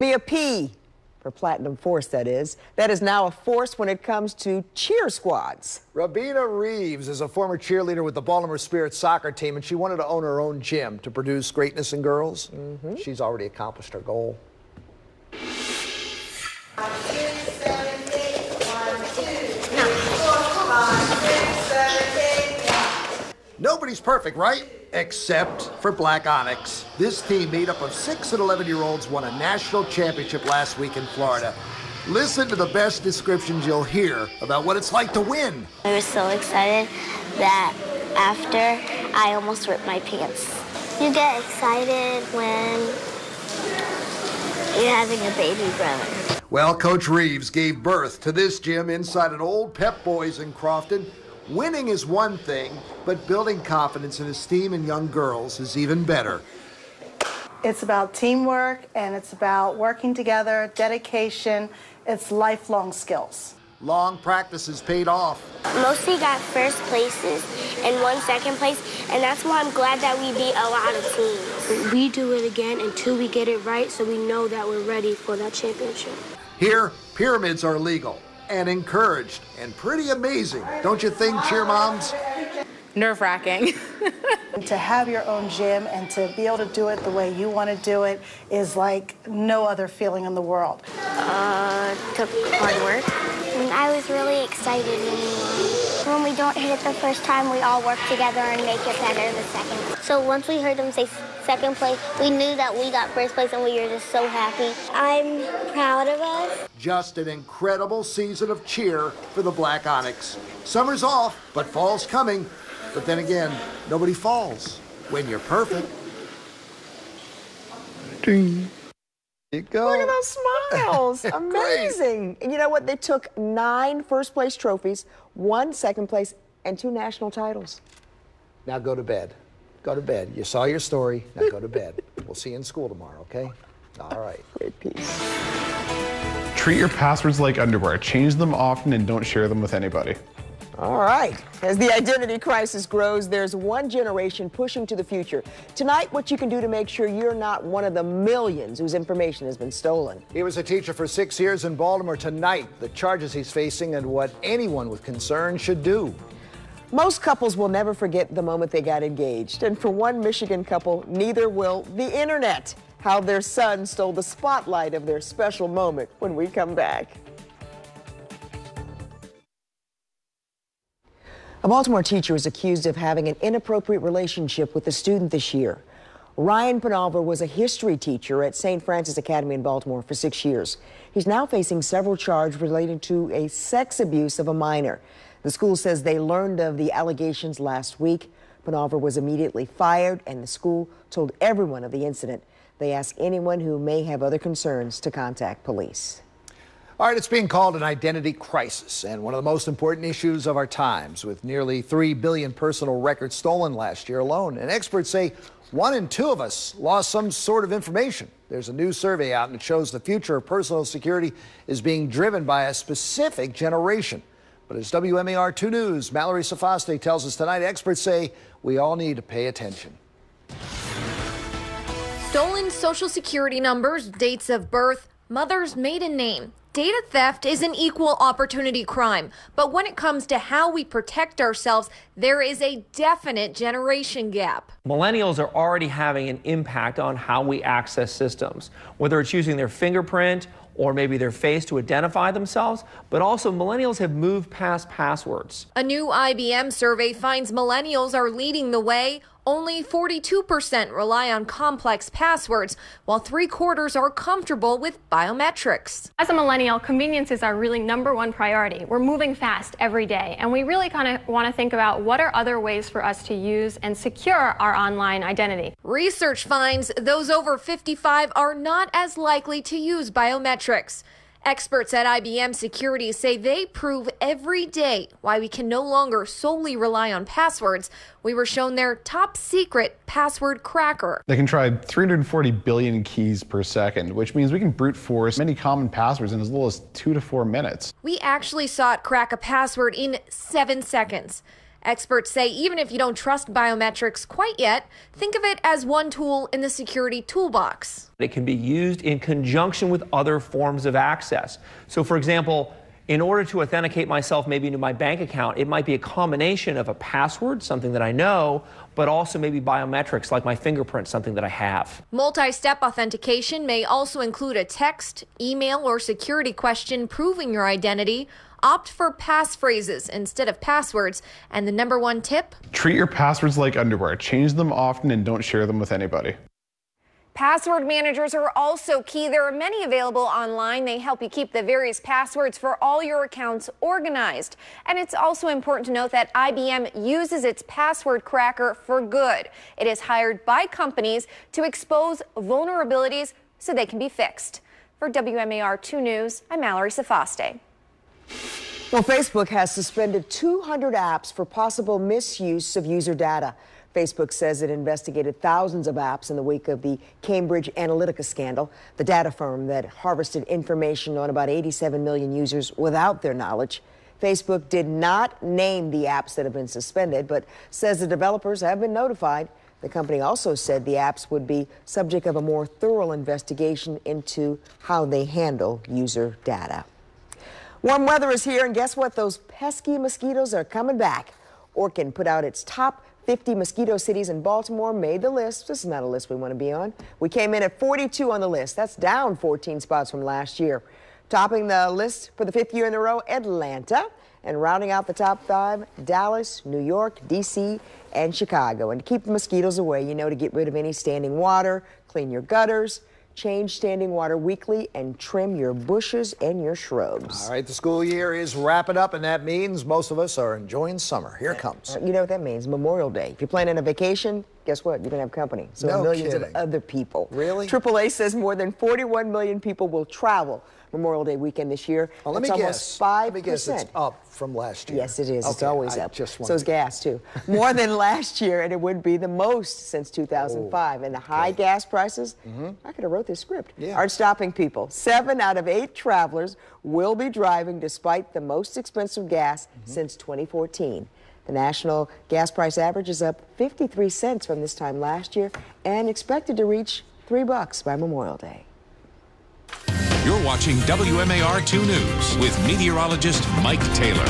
Be a P for Platinum Force, that is. That is now a force when it comes to cheer squads. Rabina Reeves is a former cheerleader with the Baltimore Spirit soccer team, and she wanted to own her own gym to produce greatness in girls. She's already accomplished her goal. Nobody's perfect, right? Except for Black Onyx. This team made up of 6 and 11-year-olds won a national championship last week in Florida. Listen to the best descriptions you'll hear about what it's like to win. I was so excited that after I almost ripped my pants. You get excited when you're having a baby brother. Well, Coach Reeves gave birth to this gym inside an old Pep Boys in Crofton. Winning is one thing, but building confidence and esteem in young girls is even better. It's about teamwork, and it's about working together, dedication. It's lifelong skills. Long practices paid off. Mostly got first places and 1 second place, and that's why I'm glad that we beat a lot of teams. We do it again until we get it right, so we know that we're ready for that championship. Here, pyramids are legal and encouraged, and pretty amazing, don't you think, cheer moms? Nerve-wracking. To have your own gym and to be able to do it the way you want to do it is like no other feeling in the world. Took hard work. And I was really excited when we don't hit it the first time, we all work together and make it better the second. So once we heard them say second place, we knew that we got first place, and we were just so happy. I'm proud of us. Just an incredible season of cheer for the Black Onyx. Summer's off, but fall's coming. But then again, nobody falls when you're perfect. Ding. You go. Look at those smiles. Amazing. And you know what? They took 9 first-place trophies, 1 second place, and 2 national titles. Now go to bed. Go to bed. You saw your story. Now go to bed. We'll see you in school tomorrow, okay? All right. Great piece. Treat your passwords like underwear. Change them often and don't share them with anybody. All right. As the identity crisis grows, there's one generation pushing to the future. Tonight, what you can do to make sure you're not one of the millions whose information has been stolen. He was a teacher for 6 years in Baltimore. Tonight, the charges he's facing and what anyone with concern should do. Most couples will never forget the moment they got engaged. And for one Michigan couple, neither will the internet. How their son stole the spotlight of their special moment when we come back. A Baltimore teacher is accused of having an inappropriate relationship with a student this year. Ryan Penalver was a history teacher at St. Francis Academy in Baltimore for 6 years. He's now facing several charges related to a sex abuse of a minor. The school says they learned of the allegations last week. Penalver was immediately fired, and the school told everyone of the incident. They ask anyone who may have other concerns to contact police. All right, it's being called an identity crisis and one of the most important issues of our times, with nearly 3 billion personal records stolen last year alone. And experts say 1 in 2 of us lost some sort of information. There's a new survey out, and it shows the future of personal security is being driven by a specific generation. But as WMAR 2 News' Mallory Sofaste tells us tonight, experts say we all need to pay attention. Stolen social security numbers, dates of birth, mother's maiden name. Data theft is an equal opportunity crime, but when it comes to how we protect ourselves, there is a definite generation gap. Millennials are already having an impact on how we access systems, whether it's using their fingerprint or maybe their face to identify themselves, but also millennials have moved past passwords. A new IBM survey finds millennials are leading the way. Only 42% rely on complex passwords, while 3/4 are comfortable with biometrics. As a millennial, convenience is our really #1 priority. We're moving fast every day, and we really kind of want to think about what are other ways for us to use and secure our online identity. Research finds those over 55 are not as likely to use biometrics. Experts at IBM Security say they prove every day why we can no longer solely rely on passwords. We were shown their top secret password cracker. They can try 340 billion keys per second, which means we can brute force many common passwords in as little as 2 to 4 minutes. We actually saw it crack a password in 7 seconds. Experts say even if you don't trust biometrics quite yet, think of it as one tool in the security toolbox. It can be used in conjunction with other forms of access. So, for example, in order to authenticate myself maybe into my bank account, it might be a combination of a password, something that I know, but also maybe biometrics like my fingerprint, something that I have. Multi-step authentication may also include a text, email, or security question proving your identity. Opt for passphrases instead of passwords. And the #1 tip? Treat your passwords like underwear. Change them often and don't share them with anybody. Password managers are also key. There are many available online. They help you keep the various passwords for all your accounts organized. And it's also important to note that IBM uses its password cracker for good. It is hired by companies to expose vulnerabilities so they can be fixed. For WMAR 2 News, I'm Mallory Safaste. Well, Facebook has suspended 200 apps for possible misuse of user data. Facebook says it investigated thousands of apps in the wake of the Cambridge Analytica scandal, the data firm that harvested information on about 87 million users without their knowledge. Facebook did not name the apps that have been suspended, but says the developers have been notified. The company also said the apps would be subject of a more thorough investigation into how they handle user data. Warm weather is here, and guess what? Those pesky mosquitoes are coming back. Orkin put out its top 50 mosquito cities, in Baltimore made the list. This is not a list we want to be on. We came in at 42 on the list. That's down 14 spots from last year. Topping the list for the 5th year in a row, Atlanta. And rounding out the top 5, Dallas, New York, D.C., and Chicago. And to keep the mosquitoes away, you know, to get rid of any standing water, clean your gutters, change standing water weekly, and trim your bushes and your shrubs. All right, the school year is wrapping up, and that means most of us are enjoying summer. Here it comes. You know what that means? Memorial Day. If you're planning a vacation, guess what? You're going to have company. So no millions kidding. of other people. Really? AAA says more than 41 million people will travel Memorial Day weekend this year. Well, let me guess. 5%. Let me guess, it's up from last year. Yes, it is. Okay, it's always up. Just so is gas, too. More than last year, and it would be the most since 2005. And the high gas prices, I could have wrote this script, aren't stopping people. 7 out of 8 travelers will be driving despite the most expensive gas since 2014. The national gas price average is up 53 cents from this time last year and expected to reach $3 by Memorial Day. You're watching WMAR 2 News with meteorologist Mike Taylor.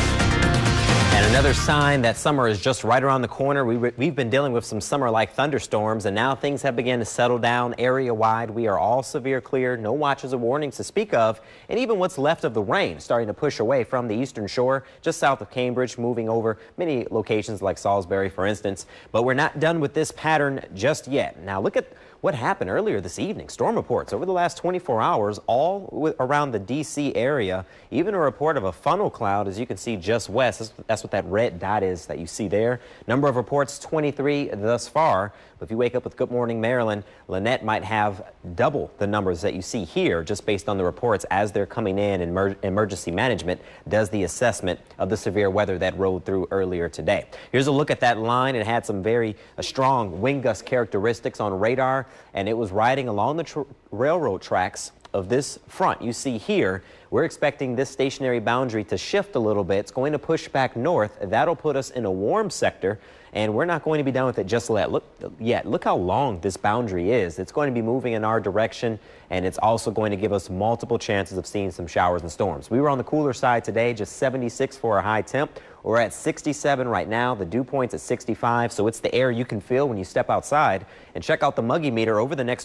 And another sign that summer is just right around the corner. We've been dealing with some summer-like thunderstorms, and now things have begun to settle down area-wide. We are all severe clear, no watches or warnings to speak of, and even what's left of the rain starting to push away from the eastern shore, just south of Cambridge, moving over many locations like Salisbury, for instance. But we're not done with this pattern just yet. Now look at what happened earlier this evening. Storm reports over the last 24 hours, all around the D.C. area. Even a report of a funnel cloud, as you can see just west. That's what that red dot is that you see there. Number of reports, 23 thus far. But if you wake up with Good Morning Maryland, Lynette might have double the numbers that you see here, just based on the reports as they're coming in. And emergency management does the assessment of the severe weather that rolled through earlier today. Here's a look at that line. It had some very strong wind gust characteristics on radar, and it was riding along the railroad tracks of this front you see here. We're expecting this stationary boundary to shift a little bit. It's going to push back north. That'll put us in a warm sector, and we're not going to be done with it just yet. Look how long this boundary is. It's going to be moving in our direction, and it's also going to give us multiple chances of seeing some showers and storms. We were on the cooler side today, just 76 for a high temp. We're at 67 right now. The dew point's at 65, so it's the air you can feel when you step outside. And check out the Muggy meter over the next